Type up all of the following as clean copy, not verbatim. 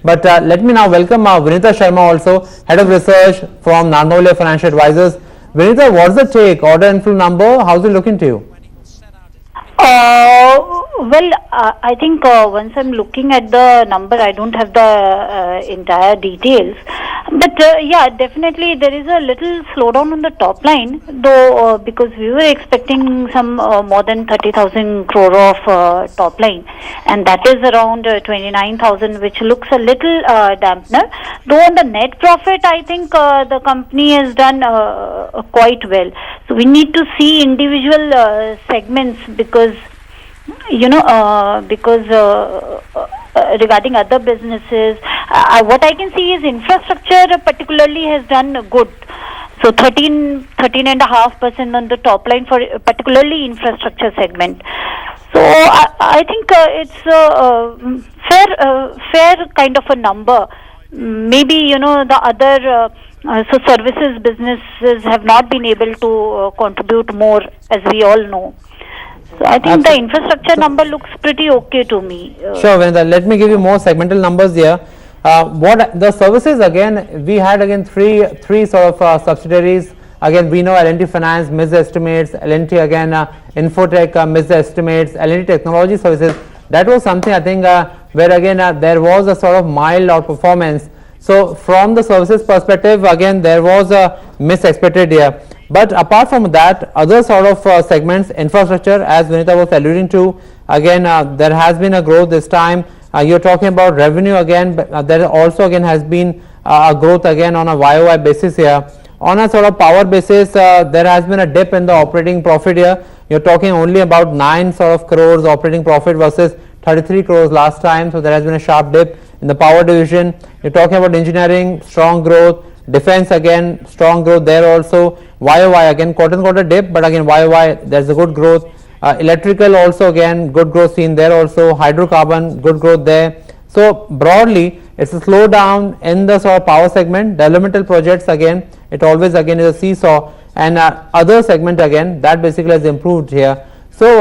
But let me now welcome Vineeta Sharma, also Head of Research from Narnolia Financial Advisors. Vineeta, what's the take? Order inflow number, how's it looking to you? I think once I'm looking at the number, I don't have the entire details. But yeah, definitely there is a little slowdown on the top line, though, because we were expecting some more than 30,000 crore of top line, and that is around 29,000, which looks a little dampener. Though on the net profit, I think the company has done quite well. So we need to see individual segments because regarding other businesses, what I can see is infrastructure particularly has done good. So 13.5% on the top line for particularly infrastructure segment. So I think it's a fair kind of a number. Maybe the other so services businesses have not been able to contribute more, as we all know. So I think the infrastructure number looks pretty okay to me. Sure, Vineeta. Let me give you more segmental numbers here. What the services, again, we had again three sort of subsidiaries. Again, we know L&T Finance missed the estimates, L&T again Infotech missed the estimates, L&T Technology Services. That was something I think where again there was a sort of mild outperformance. So from the services perspective, again there was a miss expected here. But apart from that, other sort of segments, infrastructure, as Vineeta was alluding to, again there has been a growth this time. You're talking about revenue again, but there also again has been a growth again on a YOY basis here. On a sort of power basis, there has been a dip in the operating profit here. You're talking only about 9 sort of crores operating profit versus 33 crores last time. So there has been a sharp dip in the power division. You're talking about engineering, strong growth. Defense again, strong growth there also. YOY again, quarter dip, but again YOY there's a good growth. Electrical also again good growth seen there also. Hydrocarbon good growth there. So broadly it's a slowdown in the sort of power segment. Developmental projects again, it always again is a seesaw, and other segment again that basically has improved here. So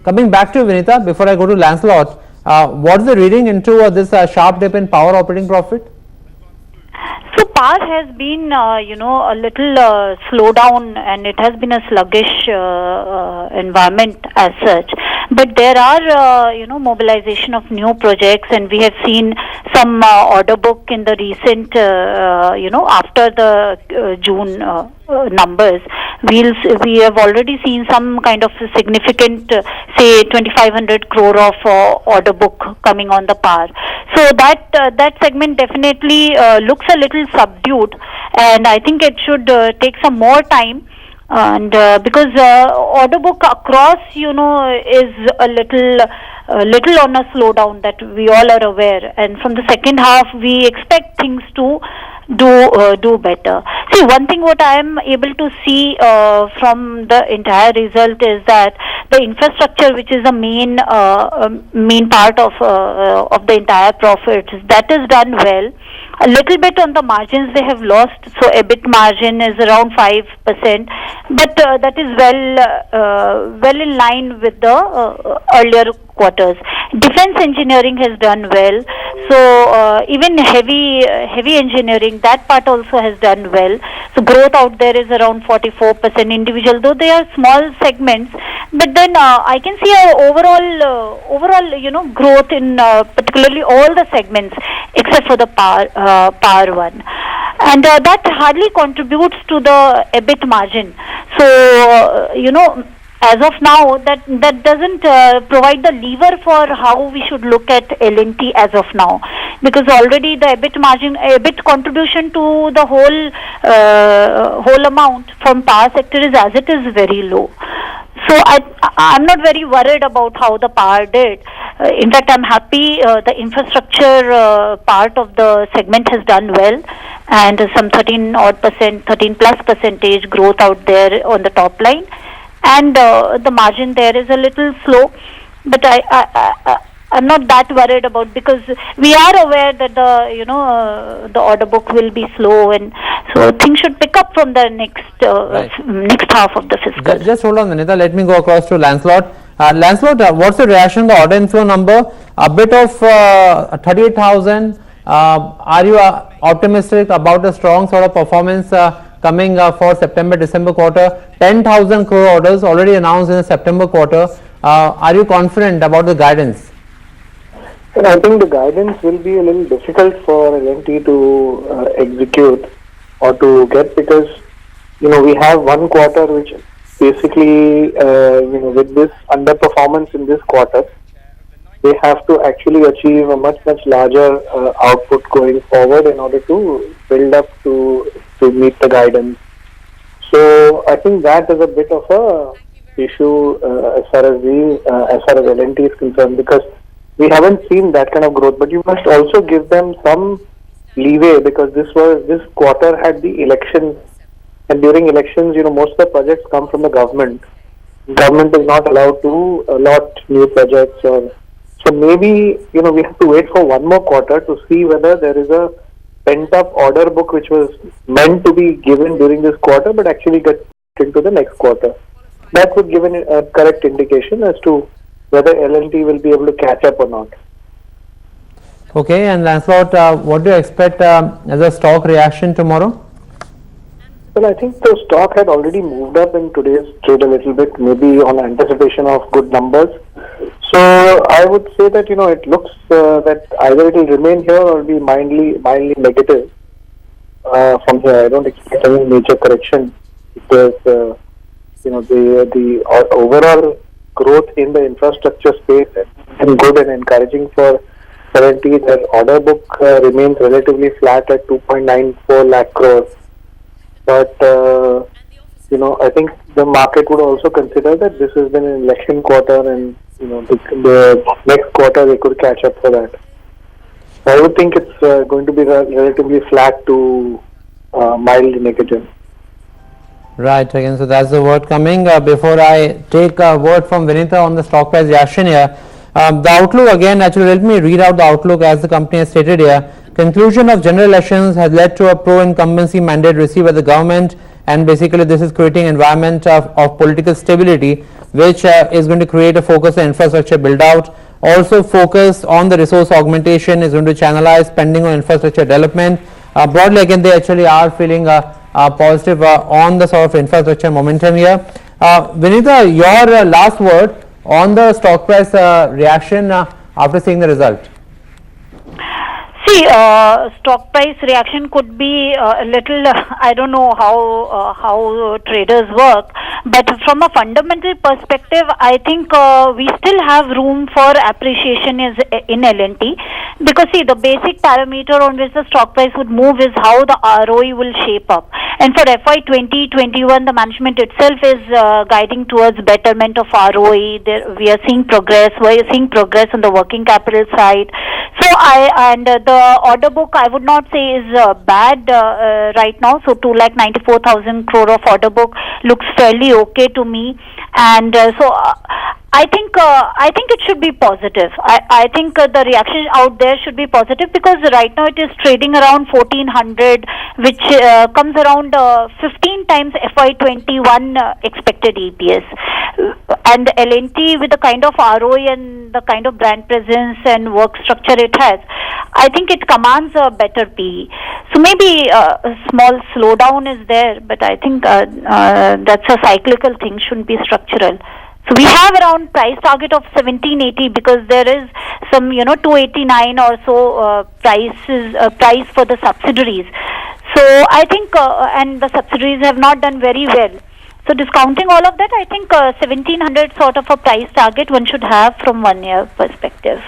coming back to Vineeta, before I go to Lancelot, what's the reading into this sharp dip in power operating profit? So power has been, a little slowdown, and it has been a sluggish environment as such. But there are, mobilization of new projects, and we have seen some order book in the recent, after the June numbers. We have already seen some kind of significant, say 2,500 crore of order book coming on the power. So that segment definitely looks a little subdued, and I think it should take some more time. And because order book across, is a little on a slowdown, that we all are aware. And from the second half, we expect things to do better. See, one thing what I am able to see from the entire result is that the infrastructure, which is the main part of the entire profits, that is done well. A little bit on the margins they have lost, so EBIT margin is around 5%, but that is well in line with the earlier quarters. Defense engineering has done well, so even heavy engineering, that part also has done well. So growth out there is around 44% individual, though they are small segments. But then I can see a overall growth in particularly all the segments except for the power one, and that hardly contributes to the EBIT margin. So as of now, that doesn't provide the lever for how we should look at L&T as of now, because already the EBIT contribution to the whole amount from power sector is as it is very low. So I'm not very worried about how the power did. In fact, I'm happy the infrastructure part of the segment has done well, and some 13+ % growth out there on the top line. And the margin there is a little slow, but I'm not that worried about, because we are aware that the order book will be slow, and so things should pick up from the next half of the fiscal. Just hold on, Vineeta. Let me go across to Lancelot. Lancelot, what's the reaction to the order inflow number? A bit of 38,000. Are you optimistic about a strong sort of performance coming for September-December quarter? 10,000 crore orders already announced in the September quarter. Are you confident about the guidance? And I think the guidance will be a little difficult for L&T to execute or to get, because we have one quarter which basically with this underperformance in this quarter, they have to actually achieve a much larger output going forward in order to build up to meet the guidance. So I think that is a bit of a issue as far as L&T is concerned, because we haven't seen that kind of growth. But you must also give them some leeway, because this quarter had the elections, and during elections, most of the projects come from the government. Government is not allowed to allot new projects, or so maybe we have to wait for one more quarter to see whether there is a pent-up order book which was meant to be given during this quarter, but actually get into the next quarter. That would give a correct indication as to whether L&T will be able to catch up or not. Okay, and Lancelot, what do you expect as a stock reaction tomorrow? Well, I think the stock had already moved up in today's trade a little bit, maybe on anticipation of good numbers. So I would say that it looks that either it will remain here or be mildly negative from here. I don't expect any major correction, because the overall growth in the infrastructure space is good and encouraging for L&T. Their order book remains relatively flat at 2.94 lakh crores. But I think the market would also consider that this has been an election quarter, and the next quarter they could catch up for that. I would think it's going to be relatively flat to mild negative. Right, again, so that's the word coming. Before I take a word from Vineeta on the stock price reaction here, the outlook again, actually let me read out the outlook as the company has stated here. Conclusion of general elections has led to a pro-incumbency mandate received by the government, and basically this is creating an environment of political stability, which is going to create a focus on infrastructure build out. Also focus on the resource augmentation is going to channelize spending on infrastructure development. Broadly again, they actually are feeling positive on the sort of infrastructure momentum here. Vineeta, your last word on the stock price reaction after seeing the result. See, stock price reaction could be a little, I don't know how traders work, but from a fundamental perspective, I think we still have room for appreciation in L&T, because see, the basic parameter on which the stock price would move is how the ROE will shape up. And for FY 2021, the management itself is guiding towards betterment of ROE. We are seeing progress. We are seeing progress on the working capital side. So the order book, I would not say is bad right now. So 2,94,000 crore of order book looks fairly okay to me, and so I think it should be positive. I think the reaction out there should be positive, because right now it is trading around 1,400, which comes around 15 times FY 21 expected EPS. And L&T, with the kind of ROE and the kind of brand presence and work structure it has, I think it commands a better PE. So maybe a small slowdown is there, but I think that's a cyclical thing, shouldn't be structural. So we have around price target of 1780, because there is some 289 or so price for the subsidiaries. So I think and the subsidiaries have not done very well. So discounting all of that, I think 1700 sort of a price target one should have from 1 year perspective.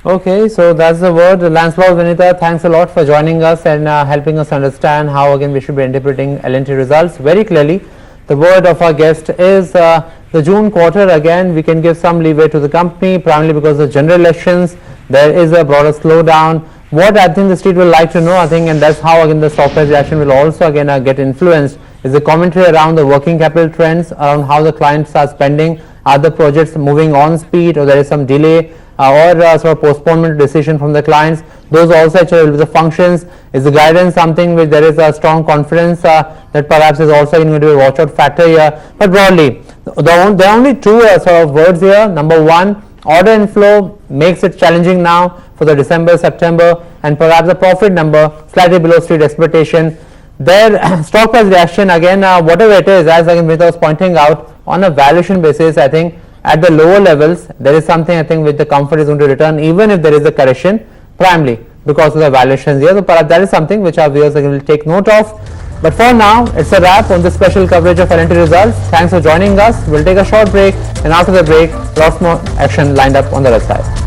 Okay, so that's the word. Lancelot, Vineeta, thanks a lot for joining us and helping us understand how again we should be interpreting L&T results very clearly. The word of our guest is the June quarter. Again, we can give some leeway to the company, primarily because of general elections. There is a broader slowdown. What I think the street will like to know, I think, and that's how again the stock price reaction will also again get influenced, is the commentary around the working capital trends, around how the clients are spending. Are the projects moving on speed, or there is some delay or sort of postponement decision from the clients? Those also actually will be the functions. Is the guidance something which there is a strong confidence that perhaps is also going to be a watch out factor here? But broadly, There are only two sort of words here. Number one, order inflow makes it challenging now for the December, September, and perhaps the profit number slightly below street expectation. Their stock price reaction, again, whatever it is, as again Vineeta was pointing out, on a valuation basis, I think at the lower levels, there is something I think which the comfort is going to return, even if there is a correction, primarily because of the valuations here. So perhaps that is something which our viewers again will take note of. But for now, it's a wrap on this special coverage of L&T results. Thanks for joining us. We'll take a short break, and after the break, lots more action lined up on the other side.